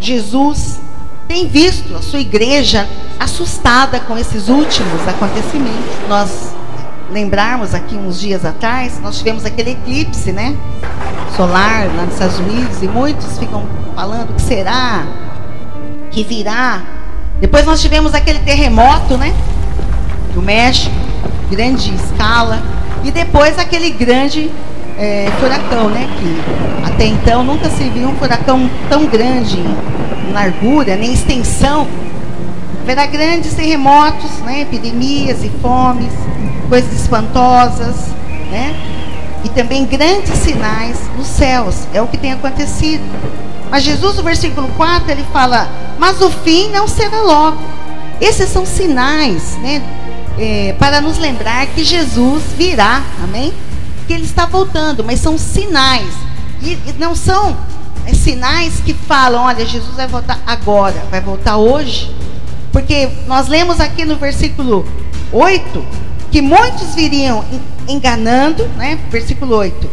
Jesus tem visto a sua igreja assustada com esses últimos acontecimentos. Nós lembrarmos aqui uns dias atrás, nós tivemos aquele eclipse, né, solar lá nos Estados Unidos, e muitos ficam falando que será, que virá. Depois nós tivemos aquele terremoto, né, do México, grande escala, e depois aquele grande furacão, né, que até então nunca se viu um furacão tão grande em largura, nem extensão. Haverá grandes terremotos, né, epidemias e fomes, coisas espantosas, né, e também grandes sinais nos céus. É o que tem acontecido. Mas Jesus, no versículo 4, ele fala: mas o fim não será logo. Esses são sinais, né, para nos lembrar que Jesus virá, amém? Que ele está voltando, mas são sinais, e não são sinais que falam: olha, Jesus vai voltar agora, vai voltar hoje. Porque nós lemos aqui no versículo 8 que muitos viriam enganando, né? Versículo 8: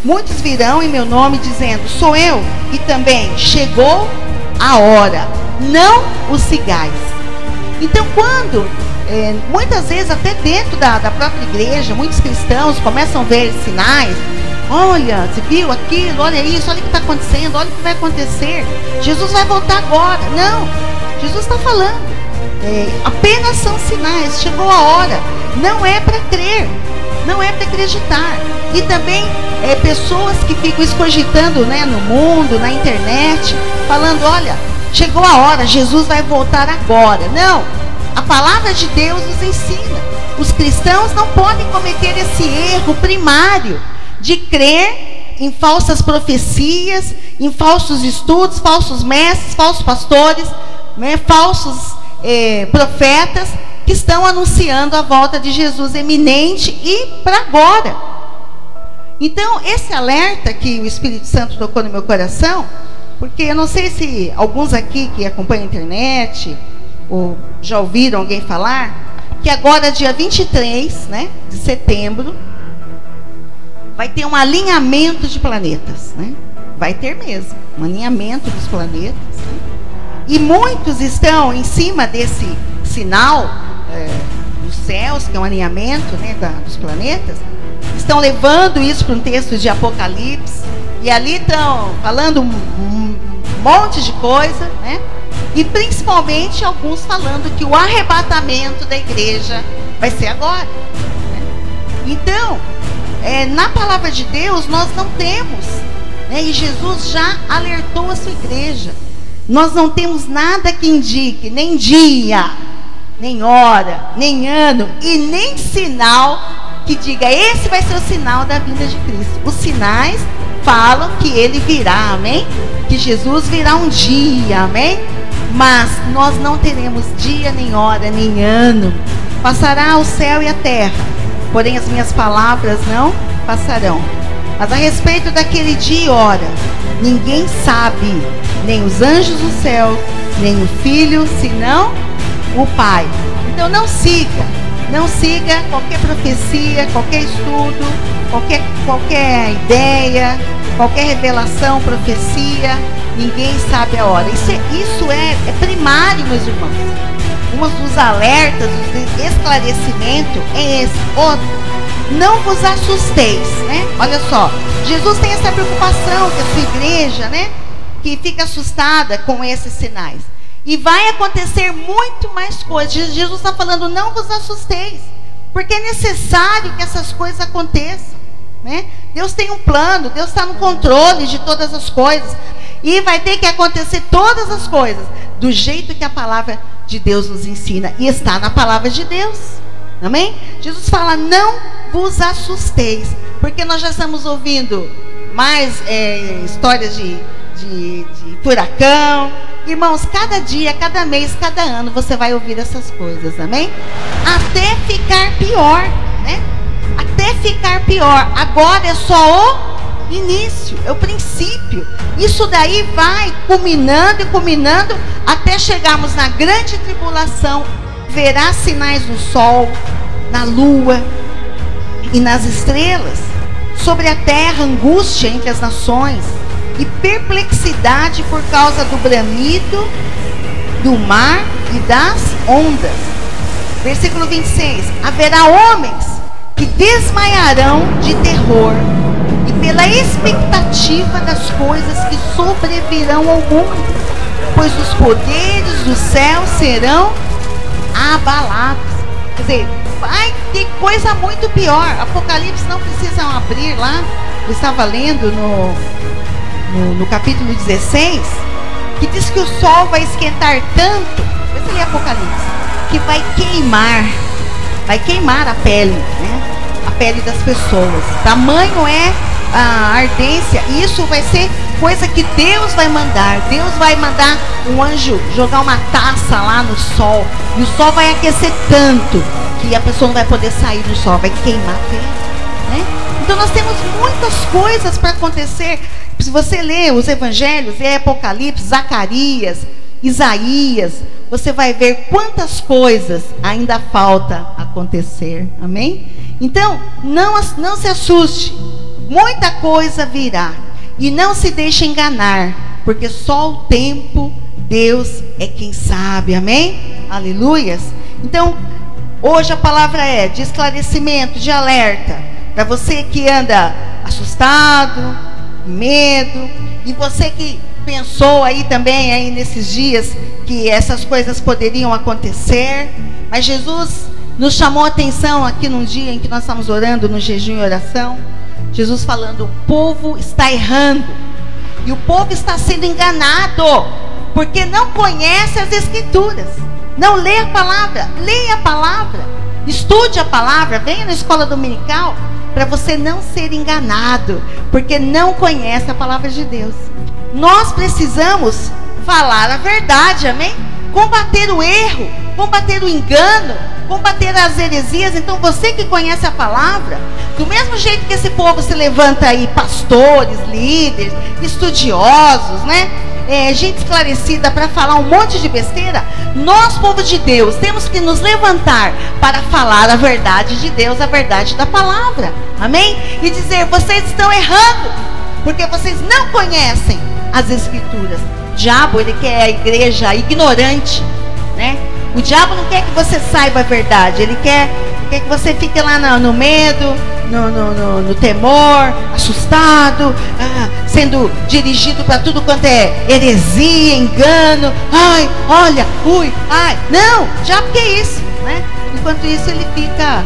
muitos virão em meu nome dizendo: sou eu, e também chegou a hora, não os sigais. Então, quando muitas vezes até dentro da própria igreja, muitos cristãos começam a ver sinais: olha, você viu aquilo, olha isso, olha o que está acontecendo, olha o que vai acontecer, Jesus vai voltar agora. Não, Jesus está falando, apenas são sinais, chegou a hora, não é para crer, não é para acreditar. E também pessoas que ficam escogitando, né, no mundo, na internet, falando: olha, chegou a hora, Jesus vai voltar agora. Não, a palavra de Deus nos ensina. Os cristãos não podem cometer esse erro primário de crer em falsas profecias, em falsos estudos, falsos mestres, falsos pastores, né, falsos profetas que estão anunciando a volta de Jesus eminente e para agora. Então, esse alerta que o Espírito Santo tocou no meu coração, porque eu não sei se alguns aqui que acompanham a internet ou já ouviram alguém falar que agora, dia 23, né, de setembro, vai ter um alinhamento de planetas, né? Vai ter mesmo um alinhamento dos planetas, né? E muitos estão em cima desse sinal dos céus, que é um alinhamento, né, dos planetas, estão levando isso para um texto de Apocalipse, e ali estão falando um monte de coisa, né? E principalmente alguns falando que o arrebatamento da igreja vai ser agora, né? Então, na palavra de Deus nós não temos, né, e Jesus já alertou a sua igreja, nós não temos nada que indique nem dia, nem hora, nem ano e nem sinal que diga: esse vai ser o sinal da vinda de Cristo. Os sinais falam que ele virá, amém? Que Jesus virá um dia, amém? Mas nós não teremos dia, nem hora, nem ano. Passará o céu e a terra, porém as minhas palavras não passarão. Mas a respeito daquele dia e hora, ninguém sabe, nem os anjos do céu, nem o Filho, senão o Pai. Então não siga qualquer profecia, qualquer estudo, qualquer ideia, qualquer revelação, profecia. Ninguém sabe a hora. Isso é primário, meus irmãos. Um dos alertas, do esclarecimento é esse. Outro: não vos assusteis, né? Olha só, Jesus tem essa preocupação que a sua igreja, né, que fica assustada com esses sinais. E vai acontecer muito mais coisas. Jesus está falando: não vos assusteis, porque é necessário que essas coisas aconteçam, né? Deus tem um plano, Deus está no controle de todas as coisas. E vai ter que acontecer todas as coisas do jeito que a palavra de Deus nos ensina. E está na palavra de Deus, amém? Jesus fala: não vos assusteis, porque nós já estamos ouvindo mais histórias de furacão. Irmãos, cada dia, cada mês, cada ano você vai ouvir essas coisas, amém? Até ficar pior, né? Até ficar pior. Agora é só o início, é o princípio. Isso daí vai culminando e culminando até chegarmos na grande tribulação. Verá sinais no sol, na lua e nas estrelas. Sobre a terra, angústia entre as nações, e perplexidade por causa do bramido do mar e das ondas. Versículo 26. Haverá homens que desmaiarão de terror e pela expectativa das coisas que sobrevirão ao mundo, pois os poderes do céu serão abalados. Quer dizer, vai ter coisa muito pior. Apocalipse não precisam abrir lá. Eu estava lendo no capítulo 16, que diz que o sol vai esquentar tanto, esse é Apocalipse, que vai queimar a pele, né? A pele das pessoas. Tamanho é a ardência. E isso vai ser coisa que Deus vai mandar. Deus vai mandar um anjo jogar uma taça lá no sol, e o sol vai aquecer tanto que a pessoa não vai poder sair do sol, vai queimar a pele, né? Então nós temos muitas coisas para acontecer. Se você ler os evangelhos, Apocalipse, Zacarias, Isaías, você vai ver quantas coisas ainda falta acontecer. Amém? Então, não se assuste. Muita coisa virá. E não se deixe enganar, porque só o tempo, Deus é quem sabe. Amém? Aleluias. Então, hoje a palavra é de esclarecimento, de alerta, para você que anda assustado, medo, e você que pensou aí também aí nesses dias que essas coisas poderiam acontecer, mas Jesus nos chamou a atenção aqui num dia em que nós estamos orando no jejum e oração. Jesus falando: o povo está errando e o povo está sendo enganado porque não conhece as Escrituras, não lê a palavra. Leia a palavra, estude a palavra, venha na escola dominical, para você não ser enganado, porque não conhece a palavra de Deus. Nós precisamos falar a verdade, amém? Combater o erro, combater o engano, combater as heresias. Então você que conhece a palavra, do mesmo jeito que esse povo se levanta aí, pastores, líderes, estudiosos, né? Gente esclarecida para falar um monte de besteira, nós, povo de Deus, temos que nos levantar para falar a verdade de Deus, a verdade da palavra, amém? E dizer: vocês estão errando, porque vocês não conhecem as Escrituras. O diabo, ele quer a igreja ignorante, né? O diabo não quer que você saiba a verdade, ele quer que você fique lá no medo, no temor, assustado, sendo dirigido para tudo quanto é heresia, engano. Ai, olha, ui, ai. Não, o diabo quer isso, né? Enquanto isso ele fica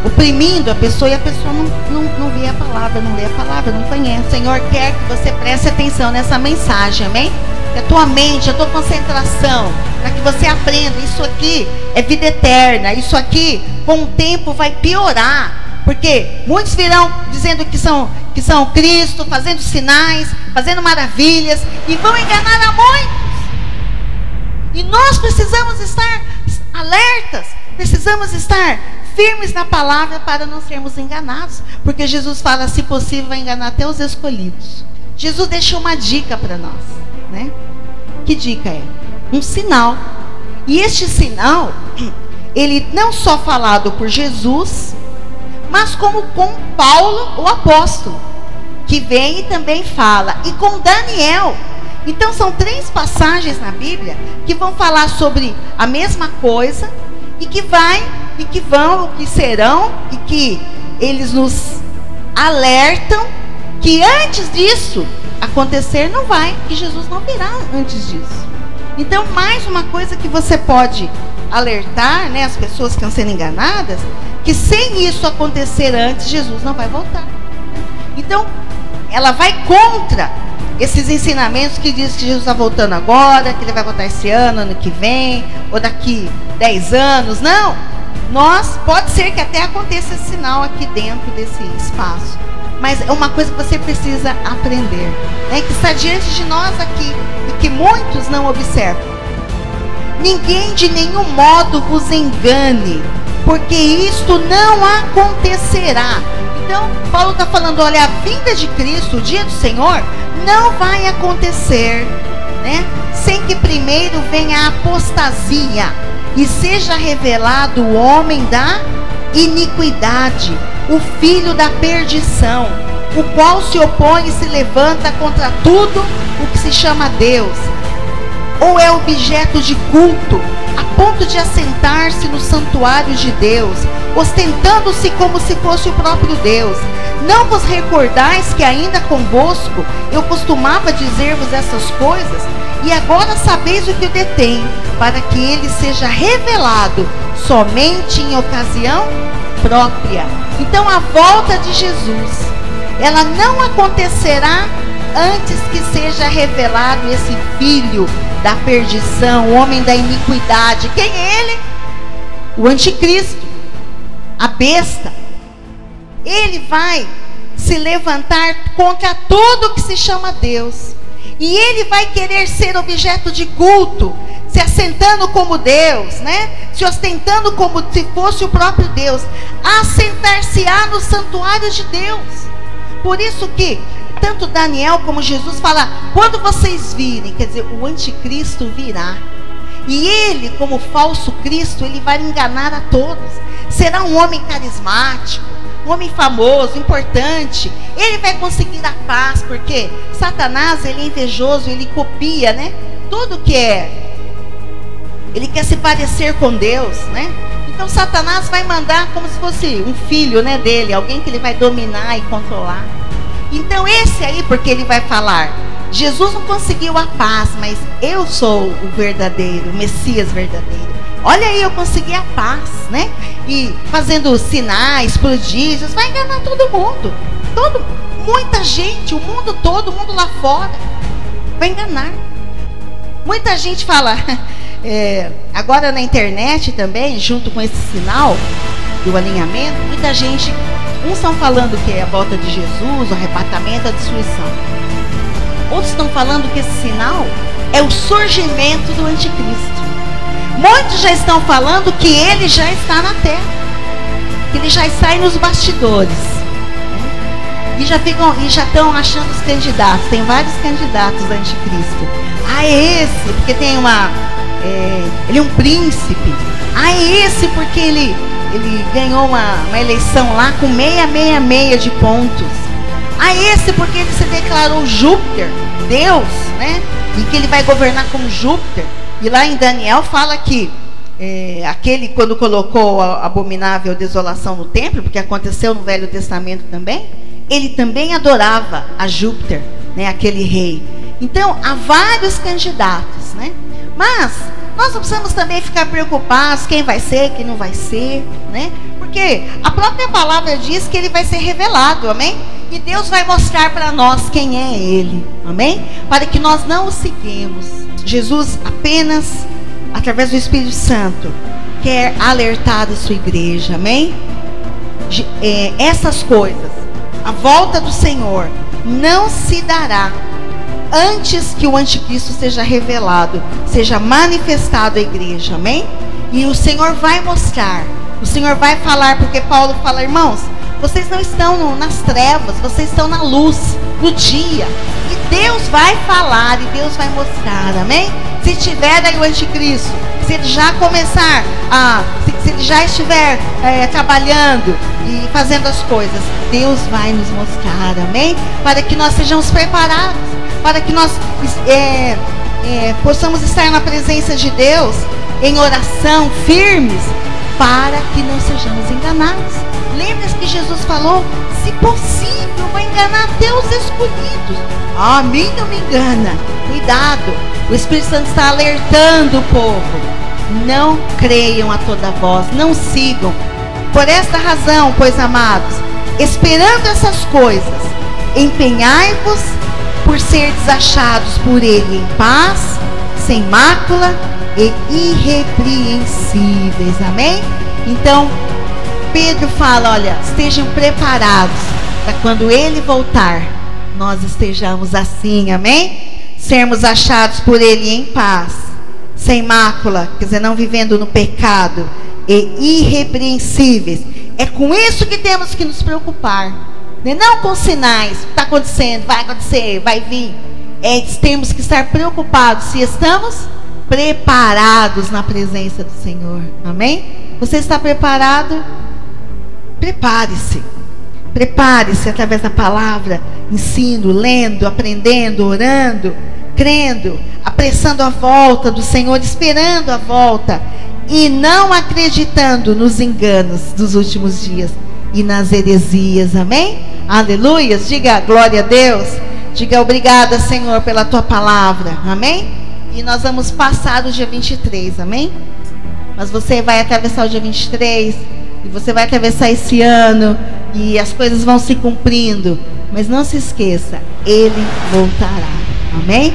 oprimindo a pessoa, e a pessoa não vê a palavra, não lê a palavra, não conhece. O Senhor quer que você preste atenção nessa mensagem, amém? Que a tua mente, a tua concentração, para que você aprenda: isso aqui é vida eterna, isso aqui com o tempo vai piorar, porque muitos virão dizendo que são Cristo, fazendo sinais, fazendo maravilhas, e vão enganar a muitos. E nós precisamos estar alertas, precisamos estar firmes na palavra para não sermos enganados, porque Jesus fala: se possível, vai enganar até os escolhidos. Jesus deixou uma dica para nós, né? Que dica é? Um sinal. E este sinal, ele não só falado por Jesus, mas como com Paulo, o apóstolo, que vem e também fala, e com Daniel. Então são 3 passagens na Bíblia que vão falar sobre a mesma coisa, e que serão, e que eles nos alertam que antes disso acontecer não vai, que Jesus não virá antes disso. Então, mais uma coisa que você pode alertar, né, as pessoas que estão sendo enganadas, que sem isso acontecer antes, Jesus não vai voltar. Então, ela vai contra esses ensinamentos que diz que Jesus está voltando agora, que ele vai voltar esse ano que vem, ou daqui 10 anos. Não, pode ser que até aconteça esse sinal aqui dentro desse espaço, mas é uma coisa que você precisa aprender, né, que está diante de nós aqui, e que muitos não observam. Ninguém de nenhum modo vos engane, porque isto não acontecerá. Então, Paulo está falando: olha, a vinda de Cristo, o dia do Senhor, não vai acontecer, né, sem que primeiro venha a apostasia e seja revelado o homem da iniquidade, o filho da perdição, o qual se opõe e se levanta contra tudo o que se chama Deus, ou é objeto de culto, a ponto de assentar-se no santuário de Deus, ostentando-se como se fosse o próprio Deus. Não vos recordais que ainda convosco eu costumava dizer-vos essas coisas? E agora sabeis o que o detém, para que ele seja revelado somente em ocasião própria. Então a volta de Jesus, ela não acontecerá antes que seja revelado esse filho da perdição, o homem da iniquidade. Quem é ele? O anticristo, a besta. Ele vai se levantar contra tudo que se chama Deus. E ele vai querer ser objeto de culto, se assentando como Deus, né? Se ostentando como se fosse o próprio Deus. Assentar-se-á no santuário de Deus. Por isso que tanto Daniel como Jesus fala, quando vocês virem, quer dizer, o anticristo virá. E ele, como falso Cristo, ele vai enganar a todos. Será um homem carismático, um homem famoso, importante. Ele vai conseguir a paz, porque Satanás, ele é invejoso, ele copia, né? Tudo que é. Ele quer se parecer com Deus, né? Então Satanás vai mandar como se fosse um filho, né, dele, alguém que ele vai dominar e controlar. Então esse aí, porque ele vai falar, Jesus não conseguiu a paz, mas eu sou o verdadeiro, o Messias verdadeiro. Olha aí, eu consegui a paz, né? E fazendo sinais, prodígios, vai enganar todo mundo. Muita gente, o mundo todo, o mundo lá fora, vai enganar. Muita gente fala, agora na internet também, junto com esse sinal do alinhamento, muita gente, uns estão falando que é a volta de Jesus, o arrebatamento, a destruição. Outros estão falando que esse sinal é o surgimento do anticristo. Muitos já estão falando que ele já está na terra, que ele já está aí nos bastidores, né? E já estão achando os candidatos. Tem vários candidatos do anticristo. É esse porque tem ele é um príncipe. É esse porque ele ganhou uma eleição lá com 666 de pontos. Esse porque ele se declarou Júpiter, Deus, né? E que ele vai governar como Júpiter. E lá em Daniel fala que aquele, quando colocou a abominável desolação no templo, porque aconteceu no Velho Testamento também, ele também adorava a Júpiter, né, aquele rei. Então, há vários candidatos, né? Mas nós não precisamos também ficar preocupados quem vai ser, quem não vai ser, né? Porque a própria palavra diz que ele vai ser revelado, amém? E Deus vai mostrar para nós quem é ele, amém? Para que nós não o seguimos. Jesus apenas, através do Espírito Santo, quer alertar a sua igreja, amém? Essas coisas, a volta do Senhor não se dará antes que o anticristo seja revelado, seja manifestado à igreja, amém? E o Senhor vai mostrar, o Senhor vai falar, porque Paulo fala, irmãos, vocês não estão nas trevas, vocês estão na luz, no dia. E Deus vai falar e Deus vai mostrar, amém? Se tiver aí o anticristo, se ele já começar se ele já estiver trabalhando e fazendo as coisas, Deus vai nos mostrar, amém? Para que nós sejamos preparados, para que nós possamos estar na presença de Deus, em oração, firmes, para que não sejamos enganados. Lembra-se que Jesus falou, se possível, vai enganar até os escolhidos. A mim não me engana. Cuidado, o Espírito Santo está alertando o povo. Não creiam a toda voz, não sigam. Por esta razão, pois amados, esperando essas coisas, empenhai-vos por ser achados por ele em paz, sem mácula e irrepreensíveis, amém? Então Pedro fala, olha, estejam preparados para quando ele voltar, nós estejamos assim, amém? Sermos achados por ele em paz, sem mácula, quer dizer, não vivendo no pecado, e irrepreensíveis. É com isso que temos que nos preocupar, né? Não com sinais, está acontecendo, vai acontecer, vai vir. Temos que estar preocupados se estamos preparados na presença do Senhor, amém? Você está preparado? Prepare-se. Prepare-se através da palavra, ensino, lendo, aprendendo, orando, crendo, apressando a volta do Senhor, esperando a volta e não acreditando nos enganos dos últimos dias e nas heresias, amém? Aleluias, diga glória a Deus, diga obrigada, Senhor, pela tua palavra, amém? E nós vamos passar o dia 23, amém? Mas você vai atravessar o dia 23 e você vai atravessar esse ano e as coisas vão se cumprindo, mas não se esqueça, Ele voltará, amém?